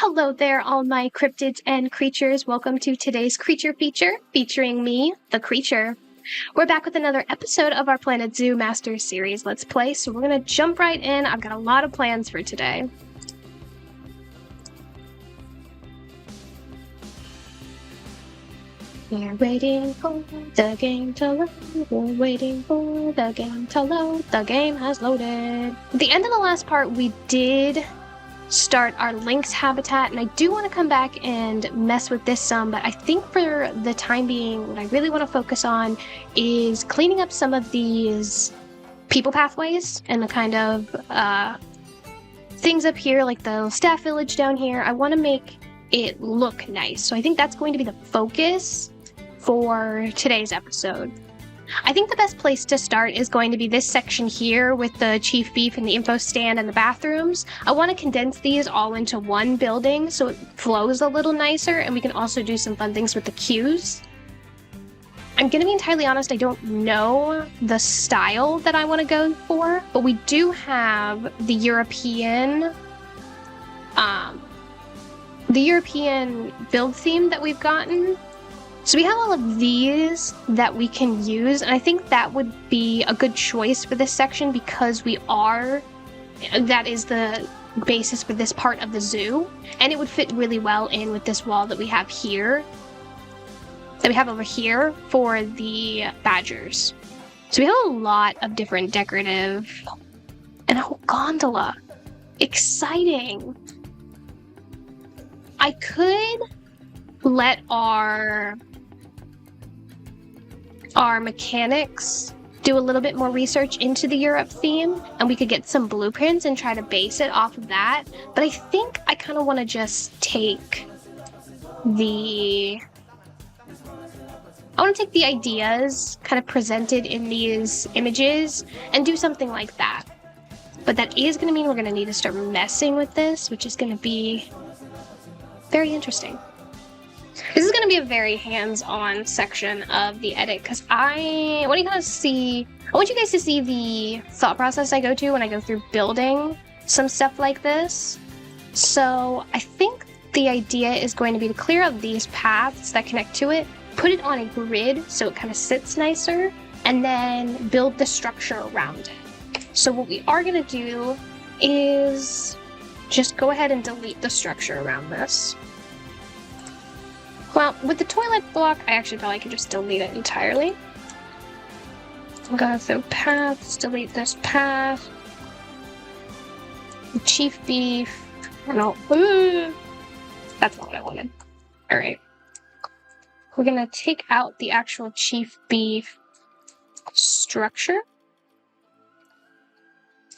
Hello there, all my cryptids and creatures. Welcome to today's creature feature, featuring me, the creature. We're back with another episode of our Planet Zoo Masters series Let's Play, so we're going to jump right in. I've got a lot of plans for today. We're waiting for the game to load. We're waiting for the game to load. The game has loaded. At the end of the last part, we did start our lynx habitat, and I do want to come back and mess with this some, but I think for the time being, what I really want to focus on is cleaning up some of these people pathways and the kind of things up here, like the staff village down here. I want to make it look nice, so I think that's going to be the focus for today's episode. I think the best place to start is going to be this section here with the chief beef and the info stand and the bathrooms. I want to condense these all into one building so it flows a little nicer, and we can also do some fun things with the queues. I'm going to be entirely honest, I don't know the style that I want to go for, but we do have the European build theme that we've gotten. So we have all of these that we can use, and I think that would be a good choice for this section because that is the basis for this part of the zoo, and it would fit really well in with this wall that we have here, that we have over here for the badgers. So we have a lot of different decorative, and a whole gondola. Exciting! I could let our mechanics do a little bit more research into the Europe theme, and we could get some blueprints and try to base it off of that. But I think I kind of want to just take the ideas kind of presented in these images and do something like that. But that is going to mean we're going to need to start messing with this, which is going to be very interesting. This is going to be a very hands-on section of the edit because I want you guys to see the thought process I go to when I go through building some stuff like this. So I think the idea is going to be to clear out these paths that connect to it, put it on a grid so it kind of sits nicer, and then build the structure around it. So what we are going to do is just go ahead and delete the structure around this. Well, with the toilet block, I actually probably could just delete it entirely. I'm gonna throw paths, delete this path. The chief beef. No. That's not what I wanted. Alright. We're gonna take out the actual chief beef structure.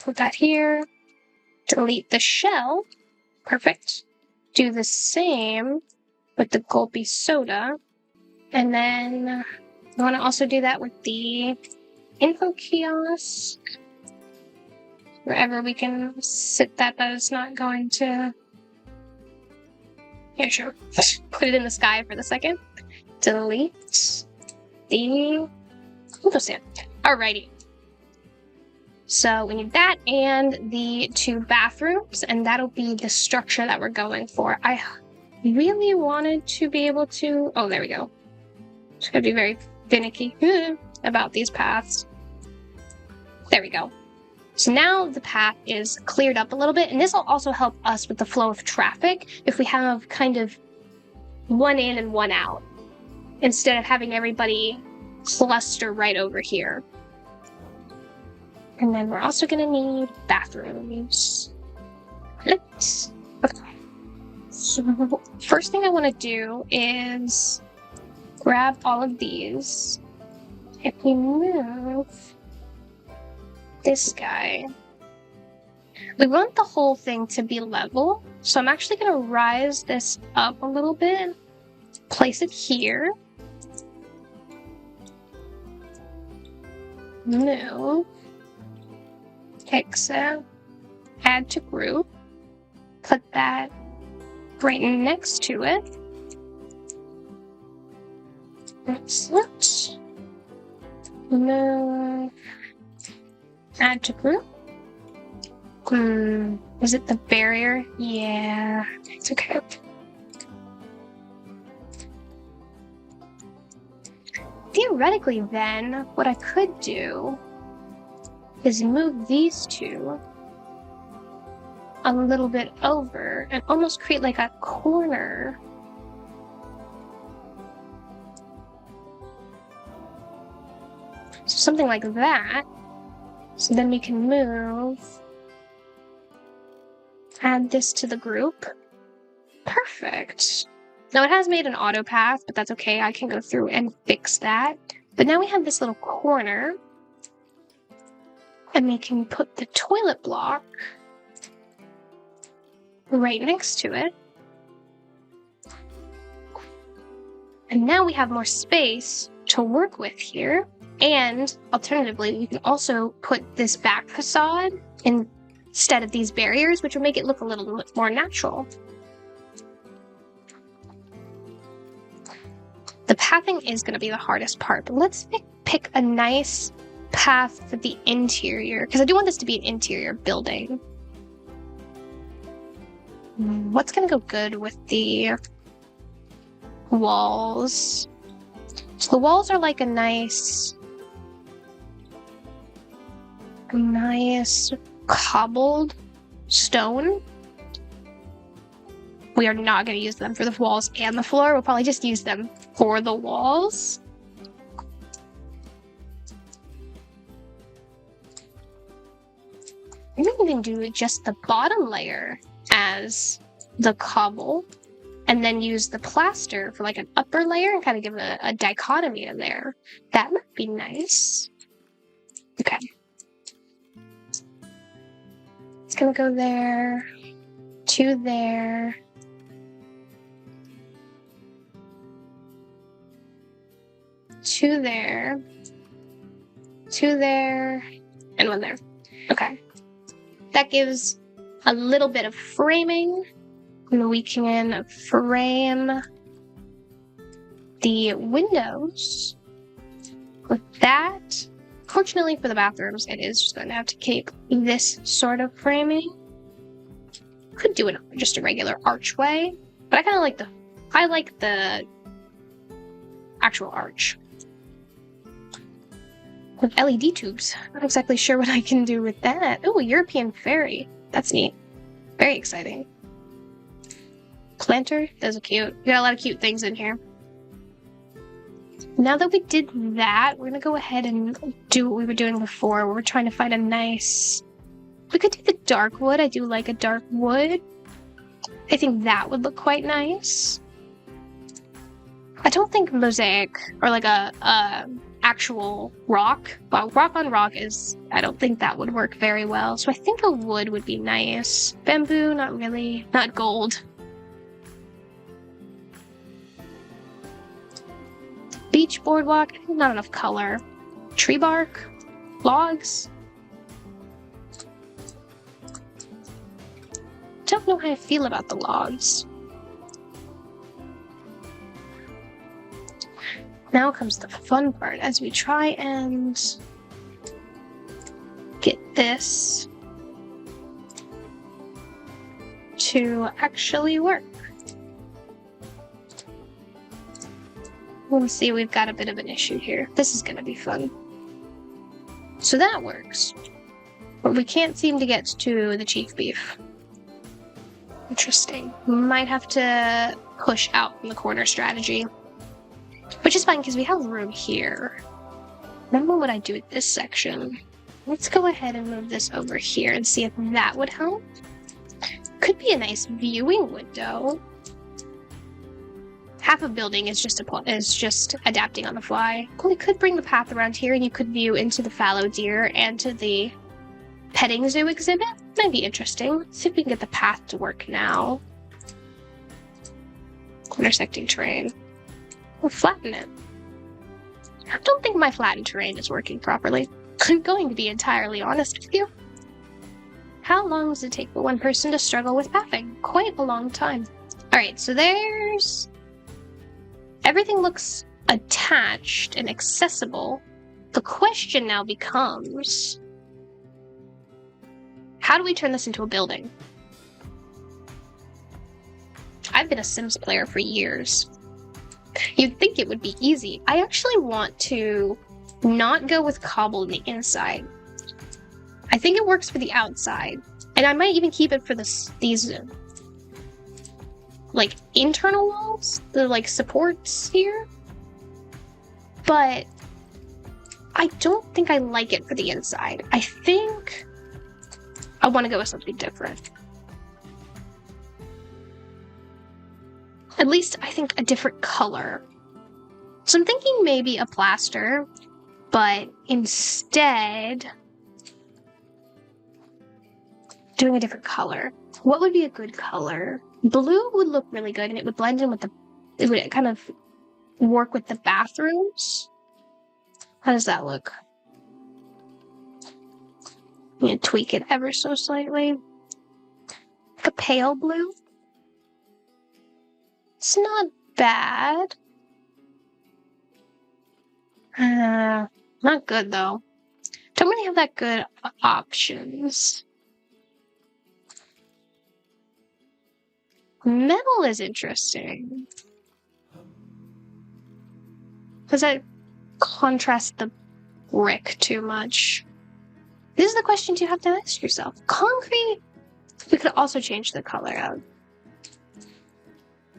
Put that here. Delete the shell. Perfect. Do the same with the gulpy soda, and then I want to also do that with the info kiosk, wherever we can sit that is not going to, yeah, sure, put it in the sky for the second. Delete the info stand. Alrighty. So we need that and the two bathrooms, and that'll be the structure that we're going for. I really wanted to be able to... Oh, there we go. Just gotta be very finicky about these paths. There we go. So now the path is cleared up a little bit, and this will also help us with the flow of traffic if we have kind of one in and one out, instead of having everybody cluster right over here. And then we're also gonna need bathrooms. Let's... Okay. So first thing I want to do is grab all of these. If we move this guy, we want the whole thing to be level. So I'm actually going to rise this up a little bit, place it here. Move. Exit. Add to group. Put that right next to it. Excellent. Move. Add to group. Is it the barrier? Yeah, it's okay. Theoretically, then, what I could do is move these two a little bit over and almost create like a corner. So something like that. So then we can move, add this to the group. Perfect. Now it has made an auto path, but that's okay. I can go through and fix that. But now we have this little corner, and we can put the toilet block right next to it. And now we have more space to work with here. And alternatively, you can also put this back facade instead of these barriers, which will make it look a little bit more natural. The pathing is going to be the hardest part, but let's pick a nice path for the interior, because I do want this to be an interior building. What's going to go good with the walls? So the walls are like a nice cobbled stone. We are not going to use them for the walls and the floor. We'll probably just use them for the walls. We can even do just the bottom layer as the cobble, and then use the plaster for like an upper layer and kind of give a dichotomy in there. That might be nice. Okay. It's gonna go there, to there. To there, to there, and one there. Okay. That gives a little bit of framing. And we can frame the windows with that. Fortunately for the bathrooms, it is just going to have to keep this sort of framing. Could do it just a regular archway, but I kind of like the actual arch. With LED tubes. Not exactly sure what I can do with that. Oh, European fairy. That's neat. Very exciting. Planter, those are cute. We got a lot of cute things in here. Now that we did that, we're gonna go ahead and do what we were doing before. We're trying to find a nice... We could do the dark wood. I do like a dark wood. I think that would look quite nice. I don't think mosaic or like a actual rock. Well, rock on rock is... I don't think that would work very well. So I think a wood would be nice. Bamboo, not really. Not gold. Beach boardwalk, not enough color. Tree bark, logs. Don't know how I feel about the logs. Now comes the fun part as we try and get this to actually work. We'll see, we've got a bit of an issue here. This is going to be fun. So that works. But we can't seem to get to the chief beef. Interesting. Might have to push out from the corner strategy. Which is fine because we have room here. Remember what I do with this section. Let's go ahead and move this over here and see if that would help. Could be a nice viewing window. Half of building is just adapting on the fly. Well, we could bring the path around here and you could view into the fallow deer and to the petting zoo exhibit. Might be interesting. Let's see if we can get the path to work now. Intersecting terrain. We'll flatten it. I don't think my flattened terrain is working properly. I'm going to be entirely honest with you. How long does it take for one person to struggle with pathing? Quite a long time. Alright, so there's... Everything looks attached and accessible. The question now becomes... How do we turn this into a building? I've been a Sims player for years. You'd think it would be easy. I actually want to not go with cobble on the inside. I think it works for the outside. And I might even keep it for these like internal walls, the like supports here. But I don't think I like it for the inside. I think I want to go with something different. At least I think a different color. So I'm thinking maybe a plaster, but instead doing a different color. What would be a good color? Blue would look really good and it would blend in with the, it would kind of work with the bathrooms. How does that look? I'm gonna tweak it ever so slightly. Like a pale blue. It's not bad. Not good though. Don't really have that good options. Metal is interesting. Does that contrast the brick too much? This is the question you have to ask yourself. Concrete, we could also change the color of.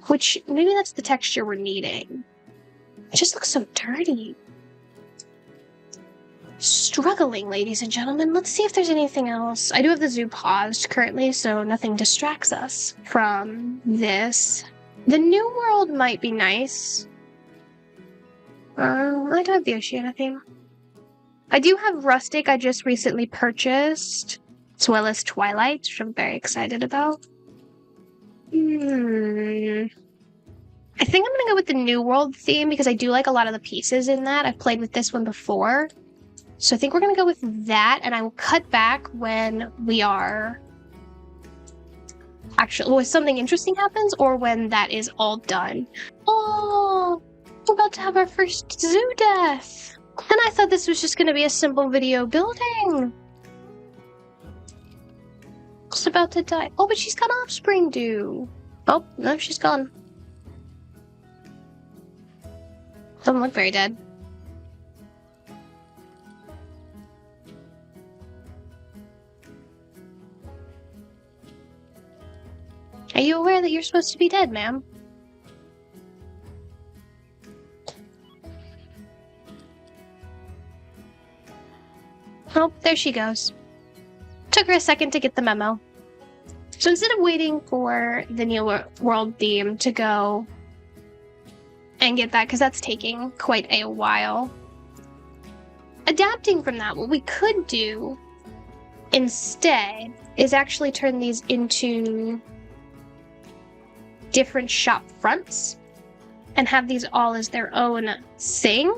Which, maybe that's the texture we're needing. It just looks so dirty. Struggling, ladies and gentlemen. Let's see if there's anything else. I do have the zoo paused currently, so nothing distracts us from this. The new world might be nice. I don't have the Oceania theme. I do have Rustic I just recently purchased, as well as Twilight, which I'm very excited about. I think I'm gonna go with the New World theme because I do like a lot of the pieces in that. I've played with this one before. So I think we're gonna go with that, and I will cut back when we are actually, when something interesting happens or when that is all done. Oh, we're about to have our first zoo death. And I thought this was just gonna be a simple video building. It's about to die. Oh, but she's got offspring due. Oh, no, she's gone. Doesn't look very dead. Are you aware that you're supposed to be dead, ma'am? Oh, there she goes. Took her a second to get the memo. So instead of waiting for the New World theme to go and get that, because that's taking quite a while, adapting from that, what we could do instead is actually turn these into different shop fronts and have these all as their own thing.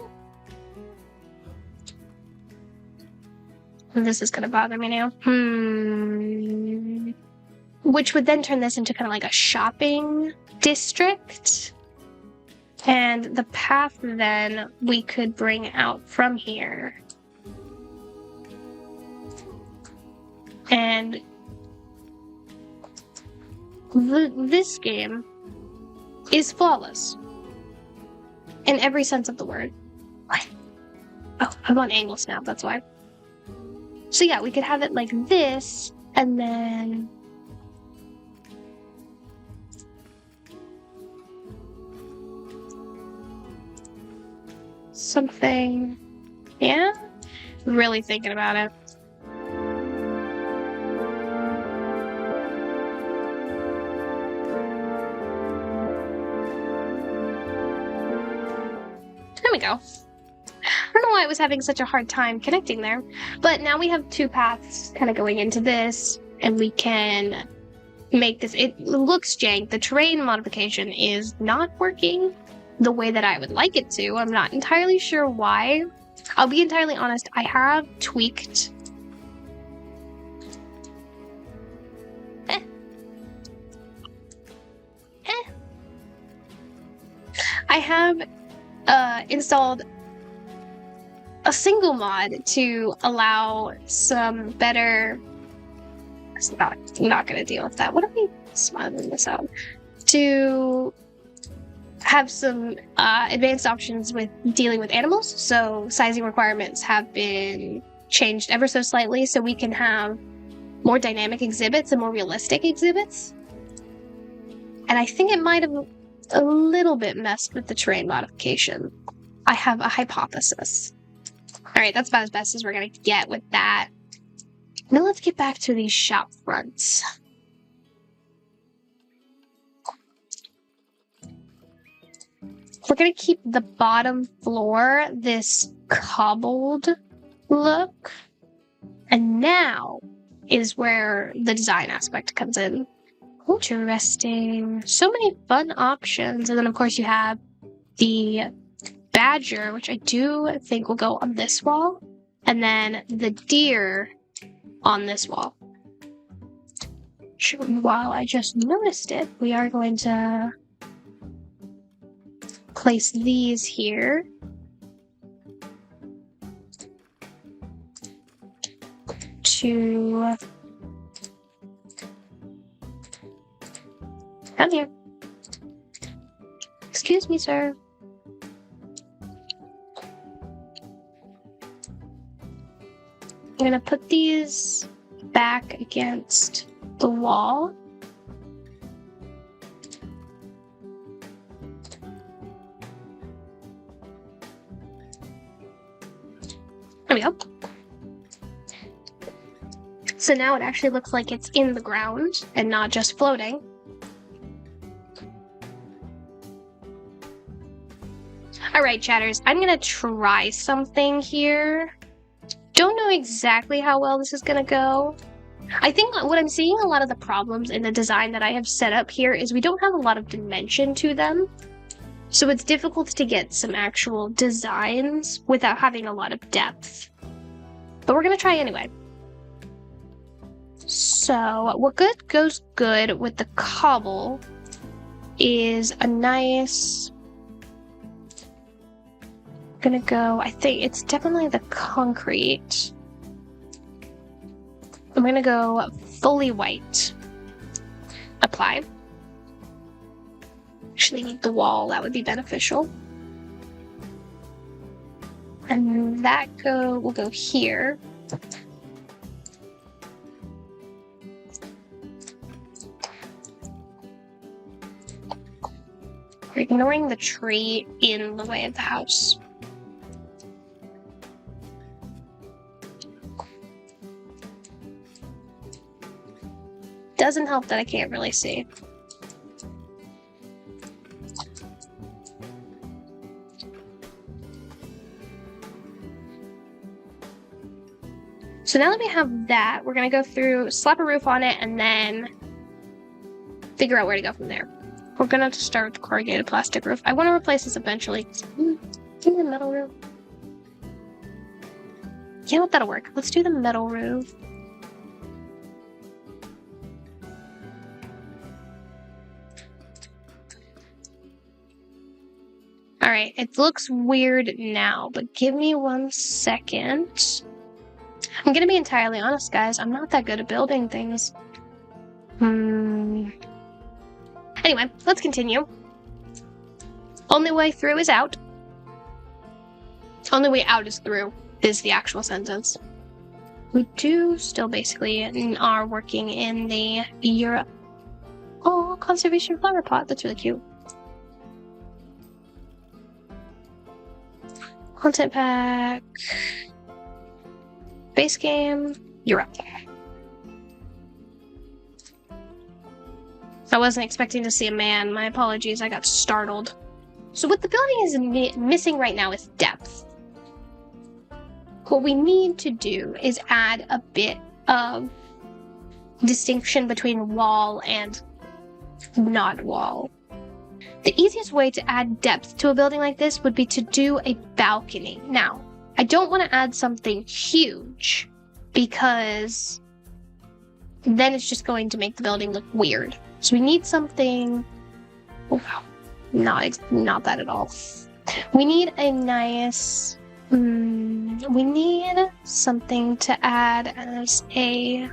This is gonna bother me now. Which would then turn this into kind of like a shopping district. And the path then we could bring out from here. And this game is flawless. In every sense of the word. What? Oh, I'm on angle snap, that's why. So yeah, we could have it like this, and then something, yeah? Really thinking about it. There we go. I don't know why I was having such a hard time connecting there, but now we have two paths kind of going into this, and we can make this, it looks jank. The terrain modification is not working the way that I would like it to. I'm not entirely sure why. I'll be entirely honest, I have tweaked I have installed a single mod to allow some better It's not going to deal with that. What are we smiling this out? To have some advanced options with dealing with animals. So sizing requirements have been changed ever so slightly so we can have more dynamic exhibits and more realistic exhibits. And I think it might have a little bit messed with the terrain modification. I have a hypothesis. Alright, that's about as best as we're going to get with that. Now let's get back to these shop fronts. We're going to keep the bottom floor this cobbled look. And now is where the design aspect comes in. Interesting. So many fun options. And then, of course, you have the badger, which I do think will go on this wall. And then the deer on this wall. While I just noticed it, we are going to place these here. To come here. Excuse me, sir. I'm gonna put these back against the wall. There we go. So now it actually looks like it's in the ground and not just floating. Alright, chatters, I'm gonna try something here. Don't know exactly how well this is gonna go. I think what I'm seeing a lot of the problems in the design that I have set up here is we don't have a lot of dimension to them. So it's difficult to get some actual designs without having a lot of depth. But we're gonna try anyway. So what goes good with the cobble is a nice... gonna go, I think it's definitely the concrete. I'm gonna go fully white. Apply. Actually need the wall, that would be beneficial. And that will go here. We're ignoring the tree in the way of the house. Doesn't help that I can't really see. So now that we have that, we're gonna go through, slap a roof on it, and then figure out where to go from there. We're gonna start with the corrugated plastic roof. I want to replace this eventually. Do the metal roof. Yeah, what, that'll work. Let's do the metal roof. Alright, it looks weird now, but give me 1 second. I'm gonna be entirely honest, guys. I'm not that good at building things. Anyway, let's continue. Only way through is out. Only way out is through, is the actual sentence. We do still basically are working in the Europe. Oh, conservation flower pot. That's really cute. Content pack. Base game. Europe. I wasn't expecting to see a man. My apologies, I got startled. So what the building is missing right now is depth. What we need to do is add a bit of distinction between wall and not wall. The easiest way to add depth to a building like this would be to do a balcony. Now, I don't want to add something huge because then it's just going to make the building look weird. So we need something, oh wow, not that at all. We need a nice, we need something to add as a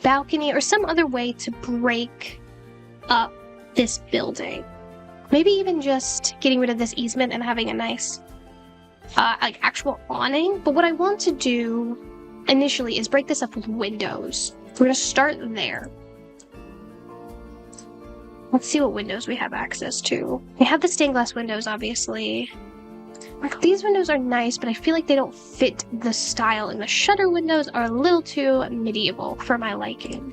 balcony or some other way to break up this building. Maybe even just getting rid of this easement and having a nice like actual awning. But what I want to do initially is break this up with windows. We're gonna start there. Let's see what windows we have access to. We have the stained glass windows, obviously. Like, these windows are nice, but I feel like they don't fit the style, and the shutter windows are a little too medieval for my liking.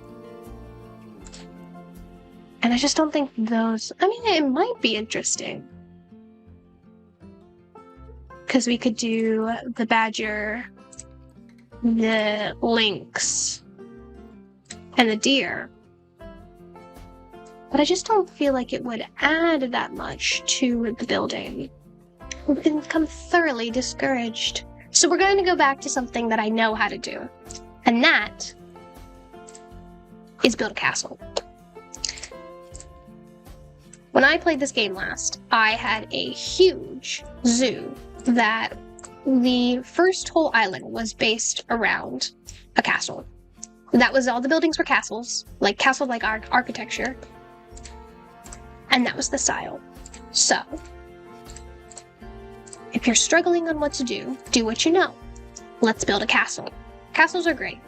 And I just don't think those... I mean, it might be interesting. Because we could do the badger, the lynx, and the deer. But I just don't feel like it would add that much to the building. We've become thoroughly discouraged. So we're going to go back to something that I know how to do. And that is build a castle. When I played this game last, I had a huge zoo that the first whole island was based around a castle. That was all the buildings were castles, like castle-like architecture. And that was the style. So, if you're struggling on what to do what you know. Let's build a castle. Castles are great.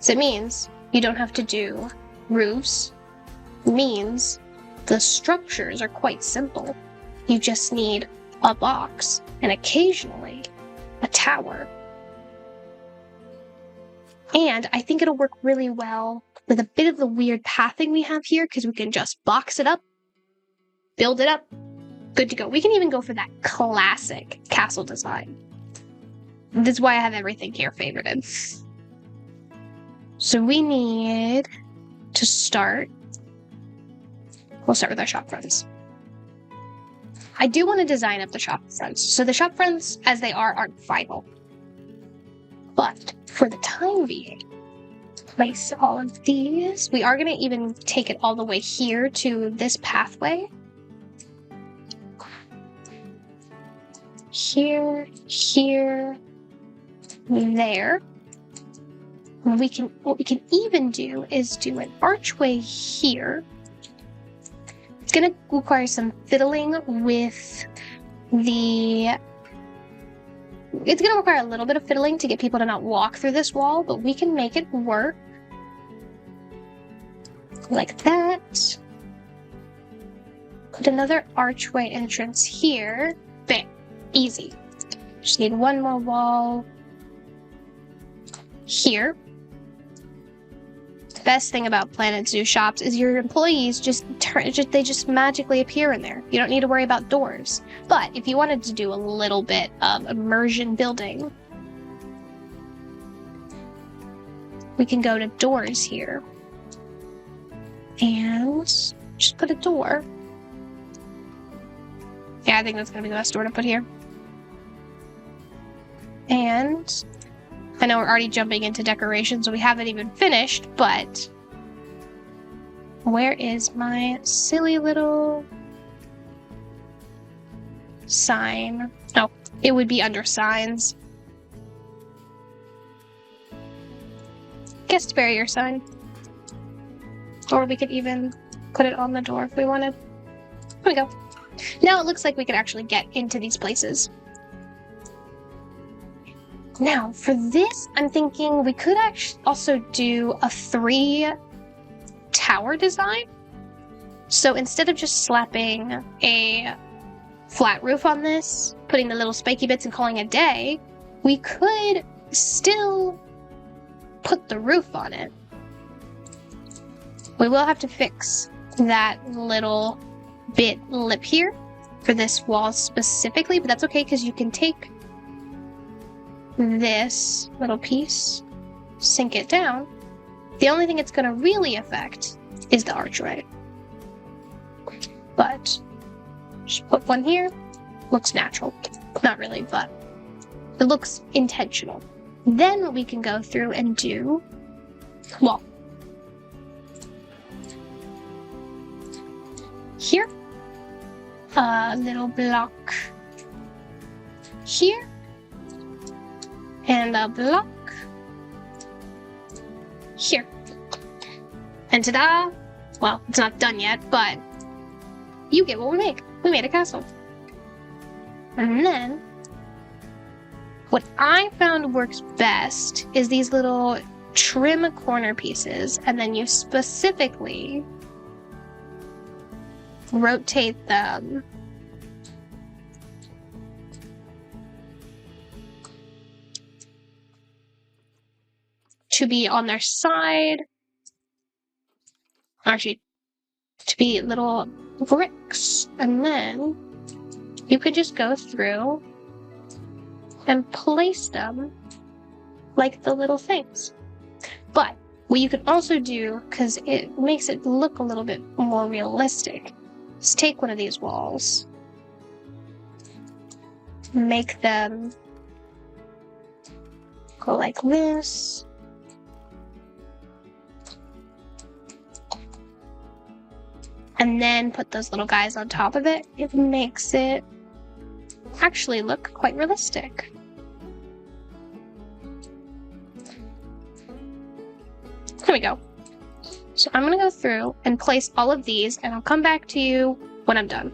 So it means you don't have to do roofs. It means the structures are quite simple. You just need a box and occasionally a tower. And I think it'll work really well with a bit of the weird pathing we have here because we can just box it up, build it up, good to go. We can even go for that classic castle design. That's why I have everything here favorited. So we need to start. We'll start with our shop fronts. I do want to design up the shop fronts. So the shop fronts, as they are, aren't final. But for the time being, place all of these. We are going to even take it all the way here to this pathway. Here, here, there. What we can even do is do an archway here. It's going to require some fiddling with the... It's going to require a little bit of fiddling to get people to not walk through this wall, but we can make it work. Like that. Put another archway entrance here. Bam. Easy. Just need one more wall here. The best thing about Planet Zoo shops is your employees just magically appear in there. You don't need to worry about doors. But if you wanted to do a little bit of immersion building, we can go to doors here and just put a door. Yeah, I think that's going to be the best door to put here. And I know we're already jumping into decorations, so we haven't even finished, but where is my silly little sign? Oh, it would be under signs. Guest barrier sign. Or we could even put it on the door if we wanted. There we go. Now it looks like we could actually get into these places. Now, for this, I'm thinking we could actually also do a 3-tower design. So instead of just slapping a flat roof on this, putting the little spiky bits and calling it a day, we could still put the roof on it. We will have to fix that little lip here for this wall specifically, but that's okay because you can take this little piece, sink it down. The only thing it's going to really affect is the archway. But just put one here. Looks natural. Not really, but it looks intentional. Then we can go through and do wall. Here. A little block here. And a block here. And ta-da! Well, it's not done yet, but you get what we make. We made a castle. And then, what I found works best is these little trim corner pieces, and then you specifically rotate them to be on their side. Actually, to be little bricks. And then you could just go through and place them like the little things. But what you can also do, because it makes it look a little bit more realistic, is take one of these walls, make them go like this, and then put those little guys on top of it. It makes it actually look quite realistic. There we go. So I'm gonna go through and place all of these, and I'll come back to you when I'm done.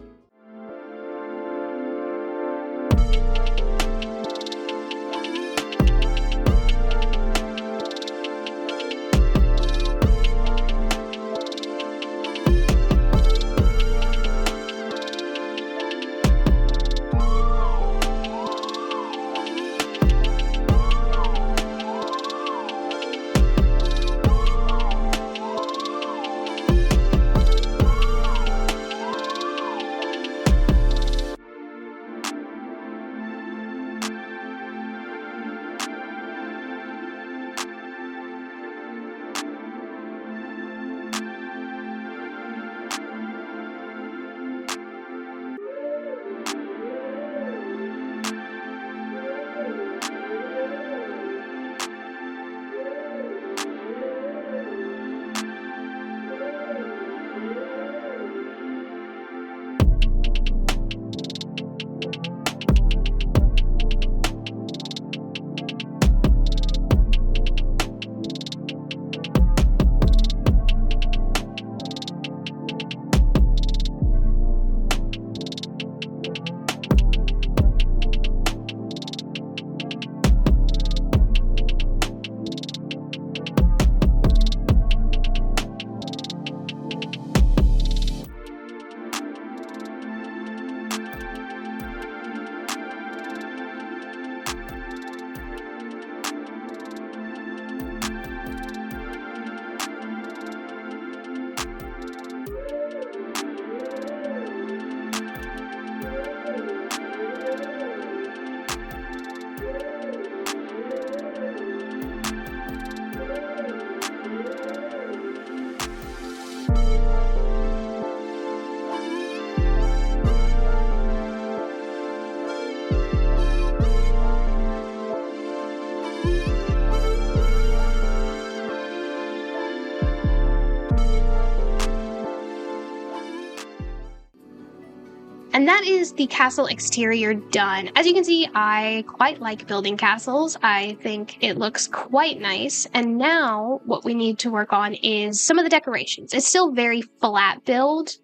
And that is the castle exterior done. As you can see, I quite like building castles. I think it looks quite nice. And now what we need to work on is some of the decorations. It's still very flat build.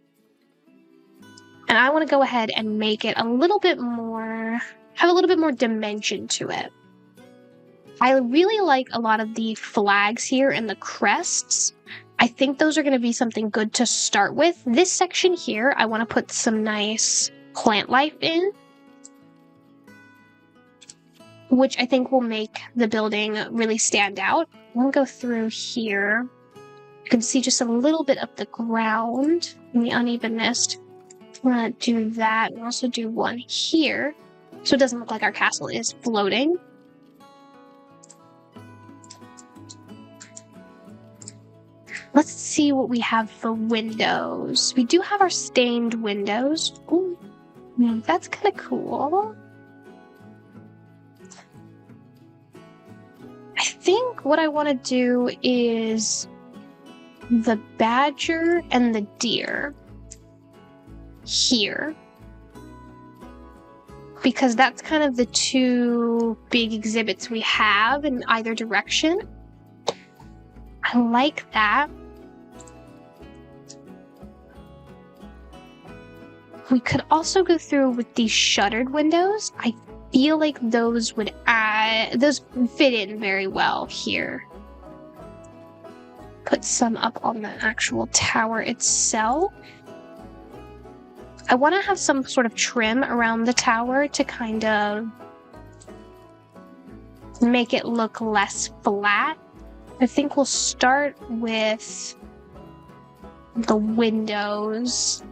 And I want to go ahead and make it a little bit more, have a little bit more dimension to it. I really like a lot of the flags here and the crests. I think those are going to be something good to start with. This section here, I want to put some nice plant life in, which I think will make the building really stand out. I'm going to go through here. You can see just a little bit of the ground and the unevenness. I'm going to do that and also do one here, so it doesn't look like our castle is floating. Let's see what we have for windows. We do have our stained windows. Ooh, that's kind of cool. I think what I want to do is the badger and the deer here, because that's kind of the two big exhibits we have in either direction. I like that. We could also go through with these shuttered windows. I feel like those would fit in very well here. Put some up on the actual tower itself. I want to have some sort of trim around the tower to kind of make it look less flat. I think we'll start with the windows.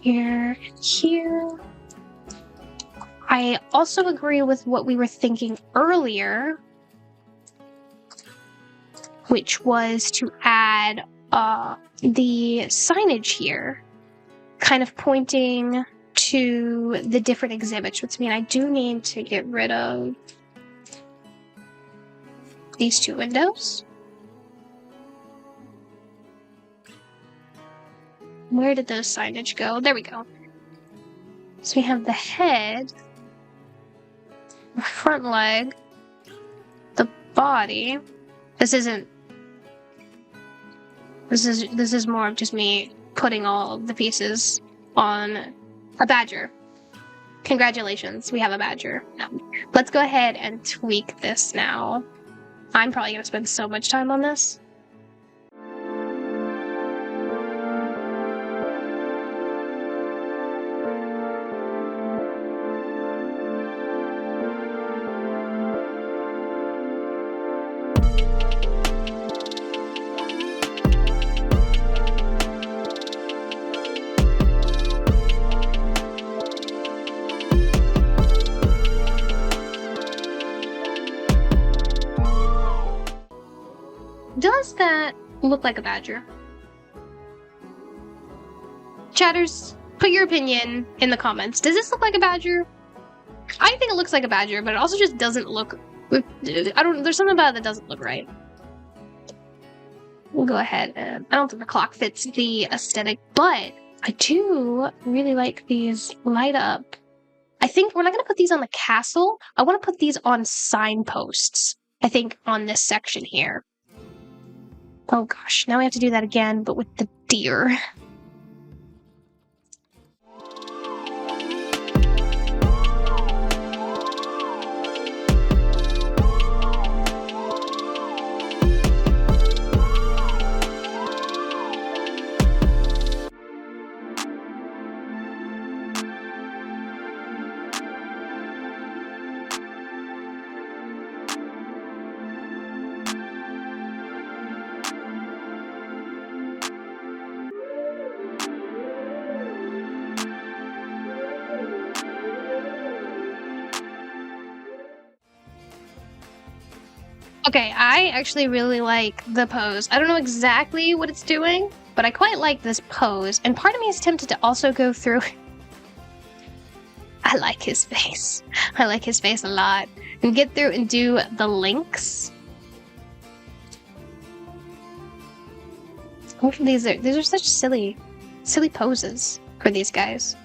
Here and here. I also agree with what we were thinking earlier, which was to add the signage here, kind of pointing to the different exhibits, which means I do need to get rid of these two windows. Where did those signage go? There we go. So we have the head, the front leg, the body. This is more of just me putting all the pieces on a badger. Congratulations, we have a badger. No. Let's go ahead and tweak this now. I'm probably gonna spend so much time on this. Does that look like a badger? Chatters, put your opinion in the comments. Does this look like a badger? I think it looks like a badger, but it also just doesn't look... there's something about it that doesn't look right. We'll go ahead and... I don't think the clock fits the aesthetic, but I do really like these light up. I think we're not going to put these on the castle. I want to put these on signposts, I think, on this section here. Oh gosh, now we have to do that again, but with the deer. Okay, I actually really like the pose. I don't know exactly what it's doing, but I quite like this pose. And part of me is tempted to also go through... I like his face. I like his face a lot. And get through and do the links. These are such silly poses for these guys.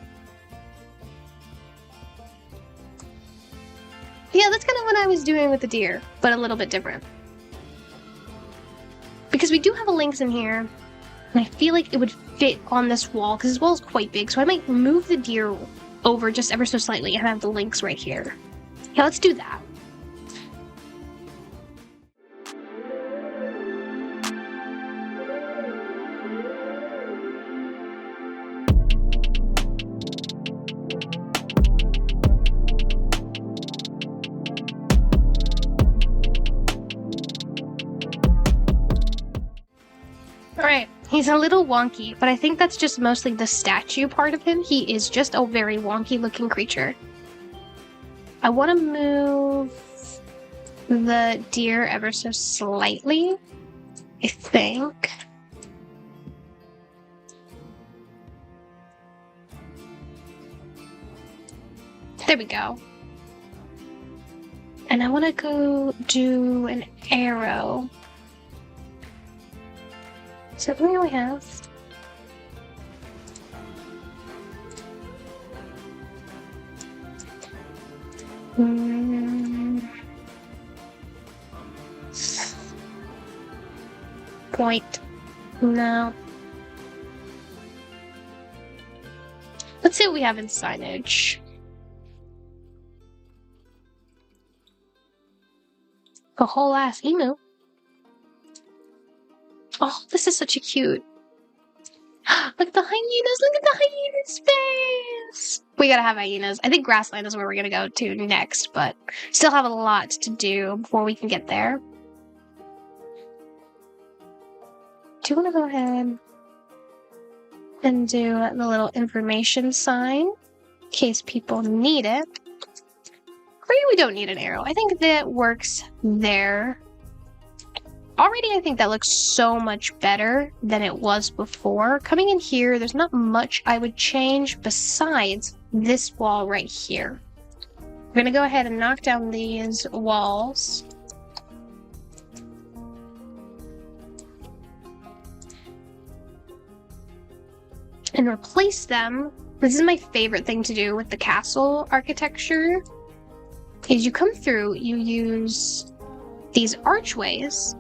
Yeah, that's kind of what I was doing with the deer, but a little bit different. Because we do have a lynx in here, and I feel like it would fit on this wall, because this wall is quite big, so I might move the deer over just ever so slightly and have the lynx right here. Yeah, let's do that. Alright, he's a little wonky, but I think that's just mostly the statue part of him. He is just a very wonky looking creature. I want to move the deer ever so slightly, I think. There we go. And I want to go do an arrow. So what do we have? Point. No. Let's see what we have in signage. A whole ass emu. Oh, this is such a cute. Look at the hyenas! Look at the hyenas' face! We gotta have hyenas. I think grassland is where we're gonna go to next, but still have a lot to do before we can get there. Do you want to go ahead and do the little information sign in case people need it? Or we don't need an arrow. I think that works there. Already, I think that looks so much better than it was before. Coming in here, there's not much I would change besides this wall right here. We're gonna go ahead and knock down these walls. And replace them. This is my favorite thing to do with the castle architecture. Is you come through, you use these archways,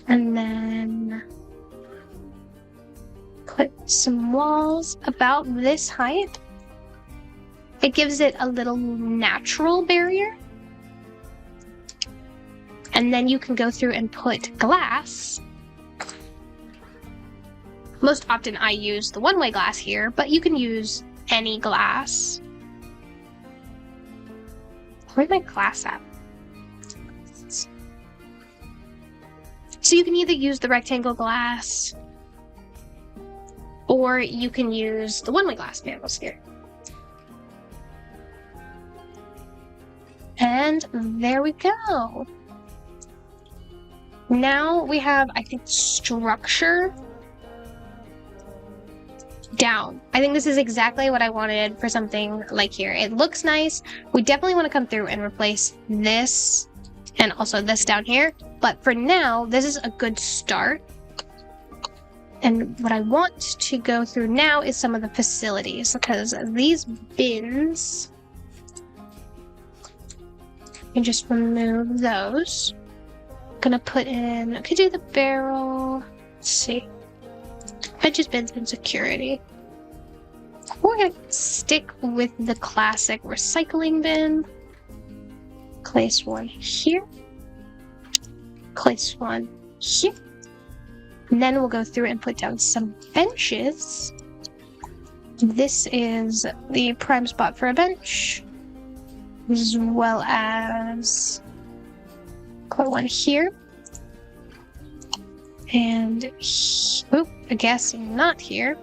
and then put some walls about this height. It gives it a little natural barrier. And then you can go through and put glass. Most often I use the one-way glass here, but you can use any glass. Where's my glass at? So you can either use the rectangle glass, or you can use the one-way glass panels here. And there we go. Now we have, I think, structure down. I think this is exactly what I wanted for something like here. It looks nice. We definitely want to come through and replace this and also this down here. But for now, this is a good start. And what I want to go through now is some of the facilities, because these bins, you can just remove those. Gonna put in, I could do the barrel. Let's see. Benches, bins, and security. We're gonna stick with the classic recycling bin. Place one here. Place one here. And then we'll go through and put down some benches. This is the prime spot for a bench, as well as put one here. And, oop, I guess not here.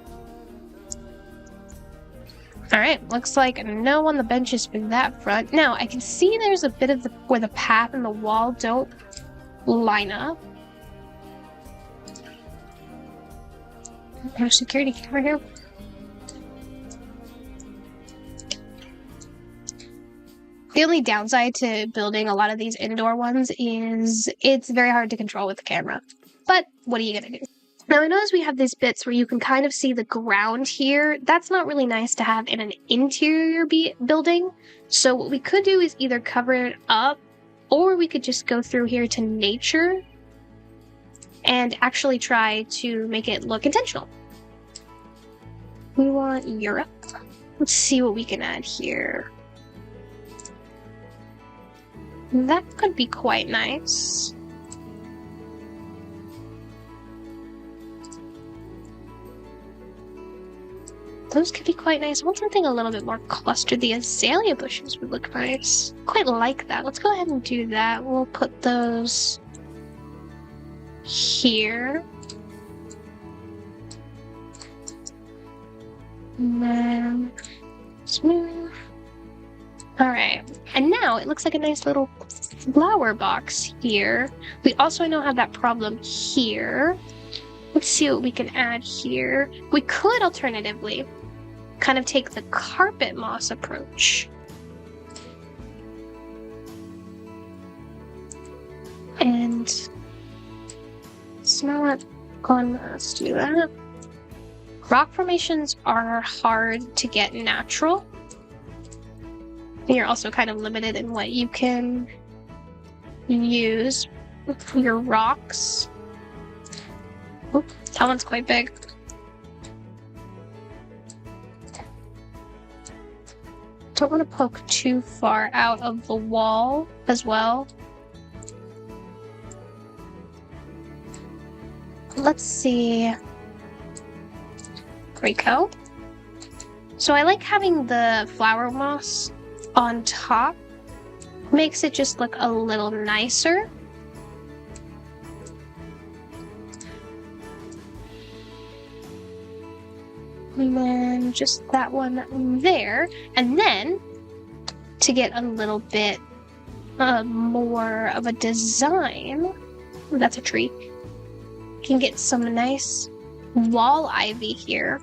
Alright, looks like no on the benches for that front. Now, I can see there's a bit of where the path and the wall don't line up. There's a security camera here. The only downside to building a lot of these indoor ones is it's very hard to control with the camera. But what are you gonna do? Now I notice we have these bits where you can kind of see the ground here. That's not really nice to have in an interior building. So what we could do is either cover it up, or we could just go through here to nature and actually try to make it look intentional. We want Europe. Let's see what we can add here. That could be quite nice. Those could be quite nice. I want something a little bit more clustered. The azalea bushes would look nice. Quite like that. Let's go ahead and do that. We'll put those here. And then smooth. Alright. And now it looks like a nice little flower box here. We also now have that problem here. Let's see what we can add here. We could alternatively kind of take the carpet moss approach. And it's not going to let's do that. Rock formations are hard to get natural. And you're also kind of limited in what you can use for your rocks. Oop, that one's quite big. Don't want to poke too far out of the wall as well. Let's see. There we go. So I like having the flower moss on top. Makes it just look a little nicer. And then just that one there. And then, to get a little bit more of a design, that's a tree, you can get some nice wall ivy here.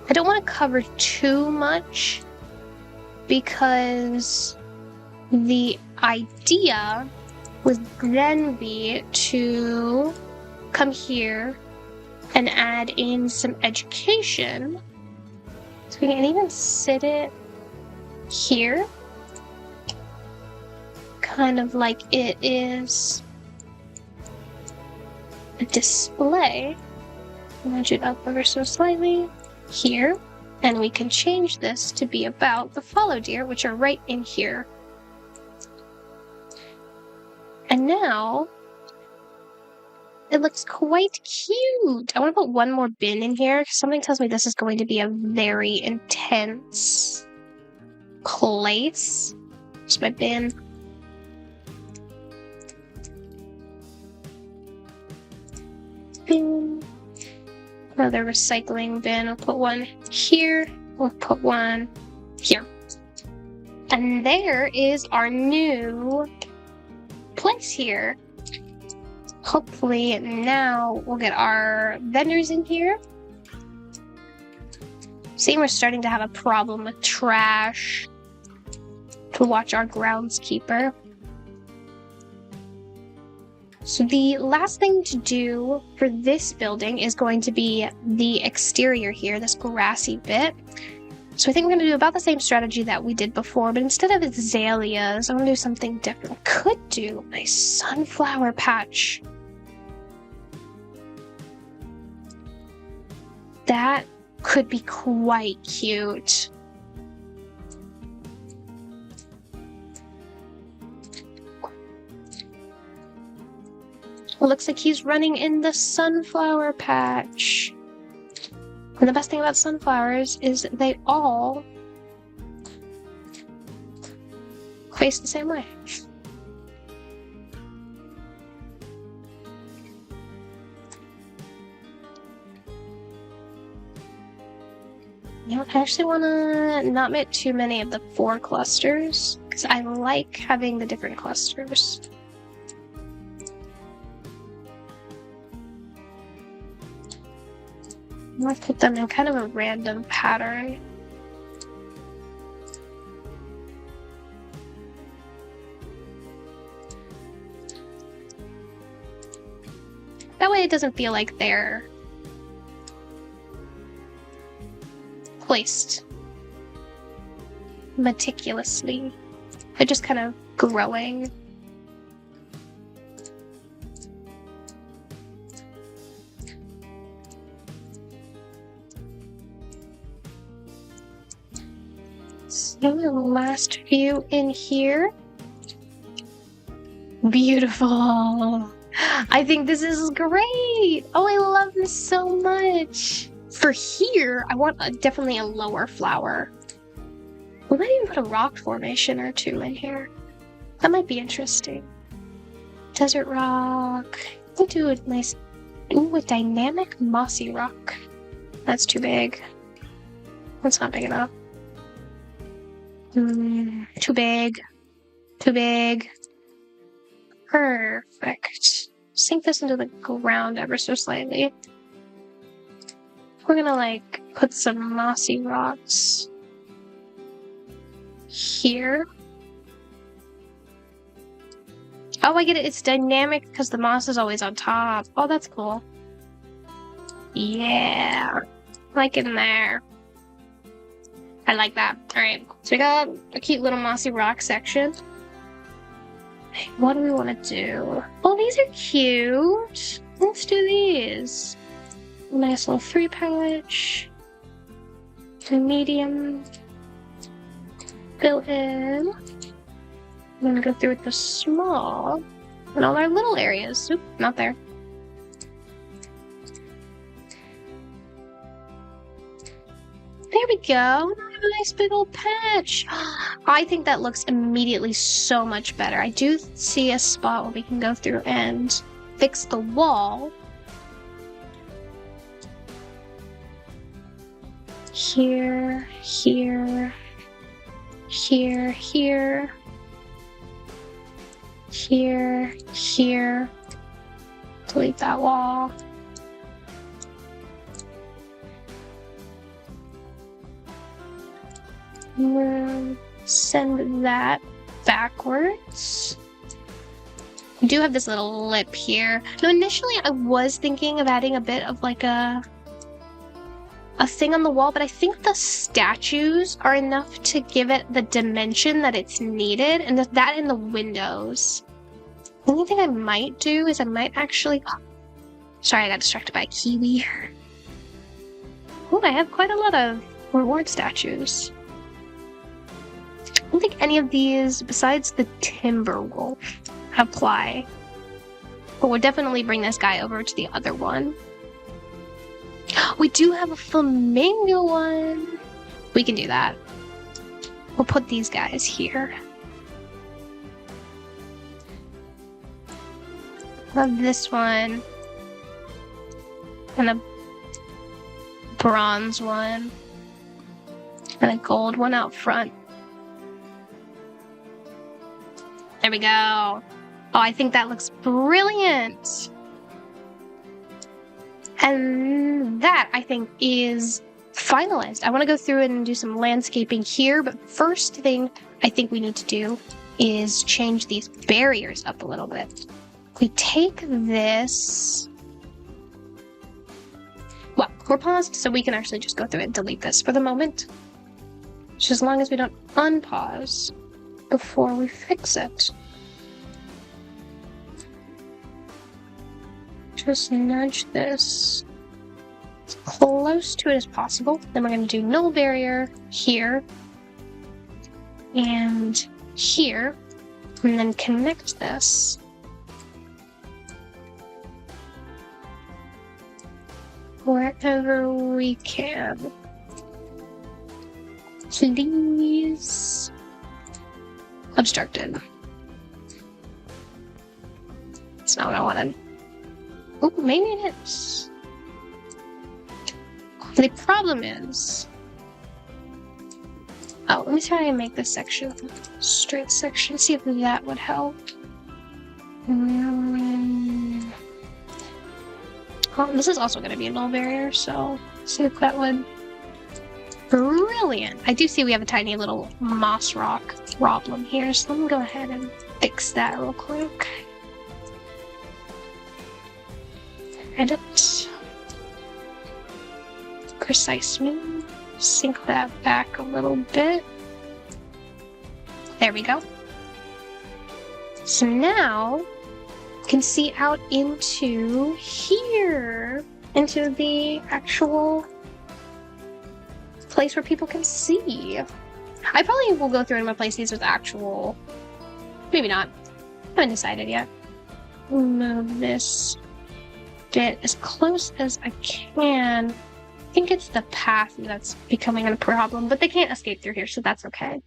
I don't want to cover too much because the idea would then be to come here and add in some education. So we can even sit it here, kind of like it is a display. Nudge it up ever so slightly here, and we can change this to be about the fallow deer, which are right in here. And now it looks quite cute. I want to put one more bin in here. Something tells me this is going to be a very intense place. Just my bin. Bin. Another recycling bin. I'll put one here. We'll put one here. And there is our new place here. Hopefully now we'll get our vendors in here. See, we're starting to have a problem with trash. To watch our groundskeeper. So the last thing to do for this building is going to be the exterior here, this grassy bit. So I think we're going to do about the same strategy that we did before, but instead of azaleas, I'm going to do something different. I could do a sunflower patch. That could be quite cute. It looks like he's running in the sunflower patch. And the best thing about sunflowers is they all face the same way. You know, I actually want to not make too many of the 4 clusters, because I like having the different clusters. I'm going to put them in kind of a random pattern. That way it doesn't feel like they're placed meticulously. They're just kind of growing. So the last few in here. Beautiful. I think this is great. Oh, I love this so much. For here, I want definitely a lower flower. We might even put a rock formation or 2 in here. That might be interesting. Desert rock. We'll do a nice, a dynamic mossy rock. That's too big. That's not big enough. Too big. Too big. Perfect. Sink this into the ground ever so slightly. We're gonna put some mossy rocks here. Oh, I get it. It's dynamic because the moss is always on top. Oh, that's cool. Yeah. Like in there. I like that. Alright. So we got a cute little mossy rock section. What do we want to do? Oh, these are cute. Let's do these. Nice little 3-pouch. Medium. Fill in. I'm gonna go through with the small. And all our little areas. Oop, not there. There we go. Now we have a nice big old patch. I think that looks immediately so much better. I do see a spot where we can go through and fix the wall. Here, here, here, here, here, here. Delete that wall. Send that backwards. We do have this little lip here. Now, initially, I was thinking of adding a bit of like a thing on the wall, but I think the statues are enough to give it the dimension that it's needed, and that in the windows. The only thing I might do is I might actually... Oh, sorry, I got distracted by a kiwi. Oh, I have quite a lot of reward statues. I don't think any of these, besides the Timberwolf, apply. But we'll definitely bring this guy over to the other one. We do have a flamingo one. We can do that. We'll put these guys here. Love this one. And a bronze one. And a gold one out front. There we go. Oh, I think that looks brilliant. And that, I think, is finalized. I want to go through and do some landscaping here, but first thing I think we need to do is change these barriers up a little bit. We take this... Well, we're paused, so we can actually just go through and delete this for the moment. Just as long as we don't unpause before we fix it. Just nudge this as close to it as possible. Then we're going to do null barrier here and here, and then connect this. Wherever we can. Please. Obstructed. That's not what I wanted. Oh, maybe it is. The problem is... Oh, let me try and make this section a straight section. See if that would help. Well, this is also going to be a null barrier, so see if that would... Brilliant! I do see we have a tiny little moss rock problem here, so let me go ahead and fix that real quick. Edit. Precise move. Sync that back a little bit. There we go. So now you can see out into here, into the actual place where people can see. I probably will go through and replace these with actual, maybe not. I haven't decided yet. Move this bit as close as I can. I think it's the path that's becoming a problem, but they can't escape through here, so that's okay.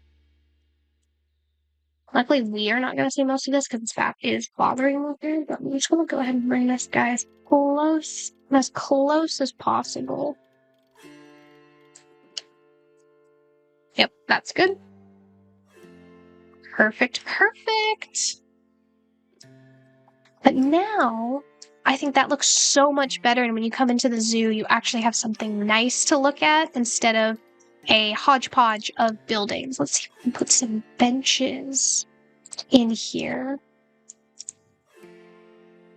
Luckily, we are not going to see most of this because that is bothering me here, but I'm just going to go ahead and bring this guy as close as possible. Yep, that's good. Perfect, perfect! But now, I think that looks so much better, and when you come into the zoo, you actually have something nice to look at instead of a hodgepodge of buildings. Let's see if we can put some benches in here.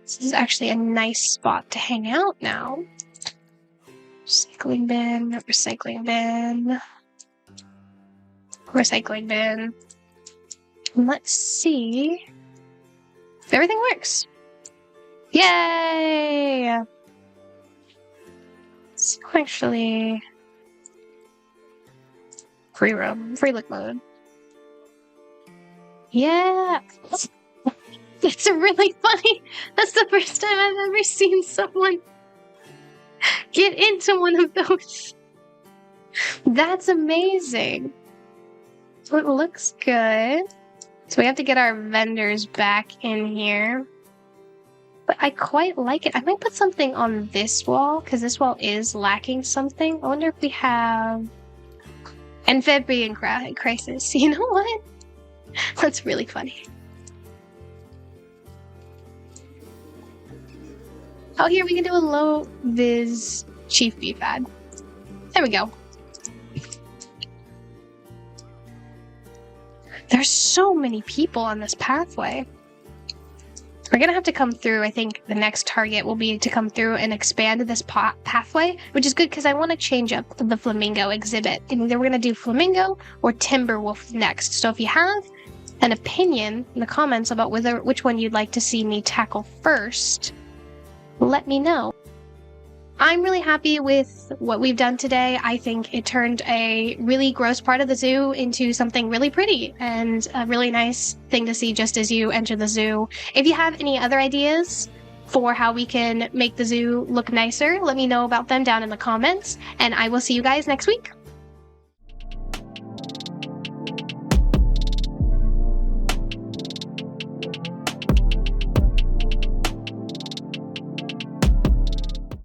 This is actually a nice spot to hang out now. Recycling bin, recycling bin, recycling bin. Let's see if everything works. Yay! So actually, free roam, free look mode. Yeah! That's really funny. That's the first time I've ever seen someone get into one of those. That's amazing. So it looks good. So we have to get our vendors back in here. But I quite like it. I might put something on this wall, because this wall is lacking something. I wonder if we have... Amphibian Crisis. You know what? That's really funny. Oh, here we can do a low vis chief beef ad. There we go. There's so many people on this pathway. We're gonna have to come through. I think the next target will be to come through and expand this pathway, which is good because I want to change up the flamingo exhibit. And either we're gonna do flamingo or timber wolf next. So if you have an opinion in the comments about which one you'd like to see me tackle first, let me know. I'm really happy with what we've done today. I think it turned a really gross part of the zoo into something really pretty and a really nice thing to see just as you enter the zoo. If you have any other ideas for how we can make the zoo look nicer, let me know about them down in the comments, and I will see you guys next week.